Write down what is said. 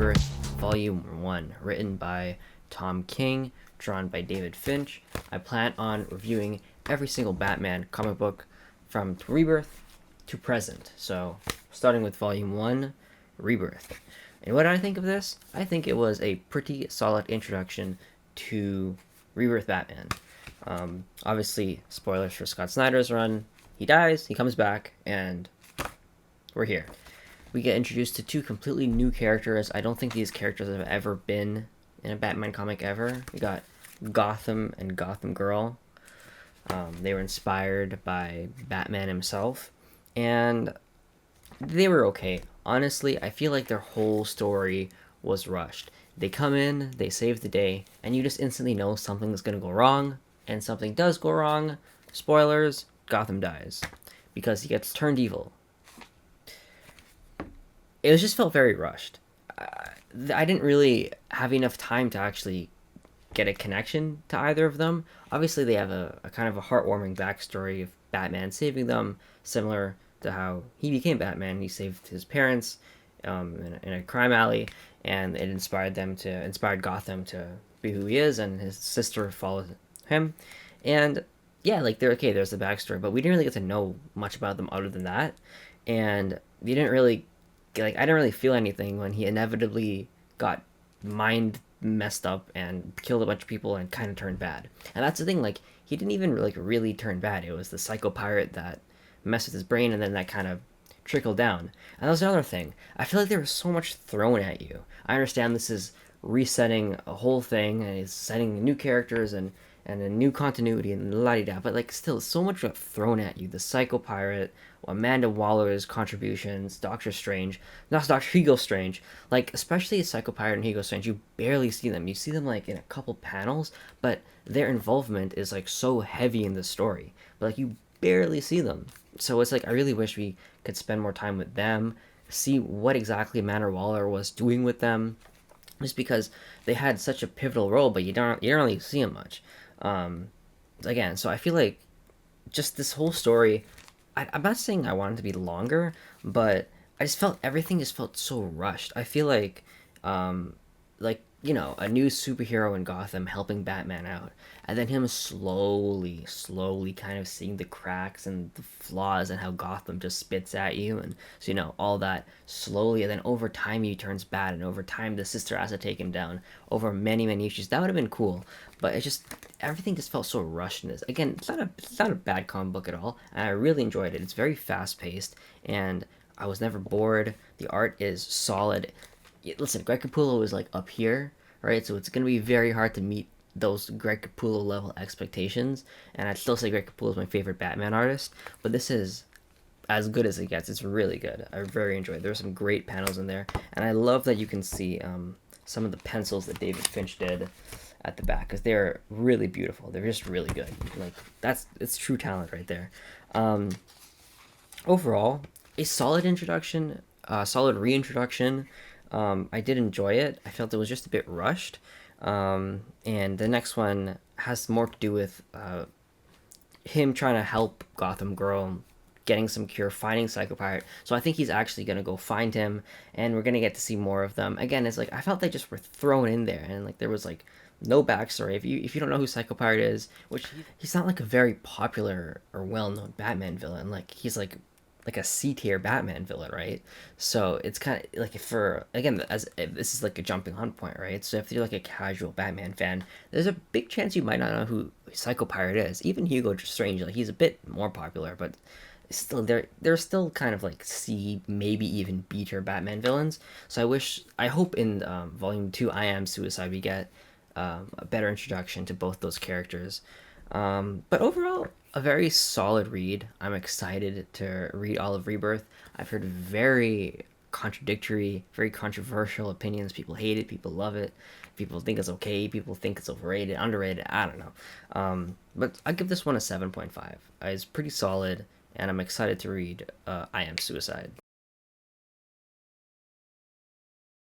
Rebirth, Volume 1, written by Tom King, drawn by David Finch. I plan on reviewing every single Batman comic book from Rebirth to present. So, starting with Volume 1, Rebirth. And what did I think of this? I think it was a pretty solid introduction to Rebirth Batman. Obviously, spoilers for Scott Snyder's run. He dies, he comes back, and we're here. We get introduced to two completely new characters. I don't think these characters have ever been in a Batman comic ever. We got Gotham and Gotham Girl. They were inspired by Batman himself, and they were okay. Honestly, I feel like their whole story was rushed. They come in, they save the day, and you just instantly know something's gonna go wrong, and something does go wrong. Spoilers, Gotham dies because he gets turned evil. It just felt very rushed. I didn't really have enough time to actually get a connection to either of them. Obviously, they have a kind of a heartwarming backstory of Batman saving them, similar to how he became Batman. He saved his parents in a crime alley, and it inspired Gotham to be who he is, and his sister followed him. And yeah, like they're okay. There's the backstory, but we didn't really get to know much about them other than that, and we didn't really I didn't really feel anything when he inevitably got mind messed up and killed a bunch of people and kind of turned bad. And that's the thing, like he didn't even really turn bad. It was the psycho pirate that messed with his brain, and then that kind of trickled down. And that was another thing. I feel like there was so much thrown at you. I understand this is resetting a whole thing and it's setting new characters and a new continuity and la-di-da, but like still so much got thrown at you. The psycho pirate, Amanda Waller's contributions, Doctor Strange, not Doctor Hugo Strange, like especially Psycho Pirate and Hugo Strange, you barely see them. You see them like in a couple panels, but their involvement is like so heavy in the story, but like you barely see them. So it's like I really wish we could spend more time with them, see what exactly Amanda Waller was doing with them, just because they had such a pivotal role, but you don't really see them much. Again, so I feel like just this whole story, I'm not saying I want it to be longer, but I just felt everything just felt so rushed. I feel like a new superhero in Gotham helping Batman out, and then him slowly kind of seeing the cracks and the flaws and how Gotham just spits at you, and so all that slowly, and then over time he turns bad, and over time the sister has to take him down over many issues. That would have been cool, but it just everything just felt so rushed in this. Again, it's not a bad comic book at all, and I really enjoyed it. It's very fast paced, and I was never bored. The art is solid. Listen, Greg Capullo is like up here, right? So it's going to be very hard to meet those Greg Capullo level expectations. And I'd still say Greg Capullo is my favorite Batman artist, but this is as good as it gets. It's really good. I very enjoyed it. There are some great panels in there, and I love that you can see some of the pencils that David Finch did at the back, because they're really beautiful. They're just really good. Like it's true talent right there. Overall, a solid introduction, solid reintroduction. I did enjoy it. I felt it was just a bit rushed. And the next one has more to do with him trying to help Gotham Girl, getting some cure, finding Psycho Pirate. So I think he's actually going to go find him, and we're going to get to see more of them. Again, it's like I felt they just were thrown in there, and like there was like no backstory. If you don't know who Psycho Pirate is, which he's not like a very popular or well-known Batman villain. Like he's like a C-tier Batman villain, right? So it's kind of like this is like a jumping on point, right? So if you're like a casual Batman fan, there's a big chance you might not know who Psycho Pirate is. Even Hugo Strange, like he's a bit more popular, but still they're still kind of like C, maybe even B-tier Batman villains. So I hope in Volume 2, I Am Suicide, we get a better introduction to both those characters. But overall, a very solid read. I'm excited to read all of Rebirth. I've heard very contradictory, very controversial opinions. People hate it, people love it. People think it's okay, people think it's overrated, underrated. I don't know. But I give this one a 7.5. It's pretty solid, and I'm excited to read I Am Suicide.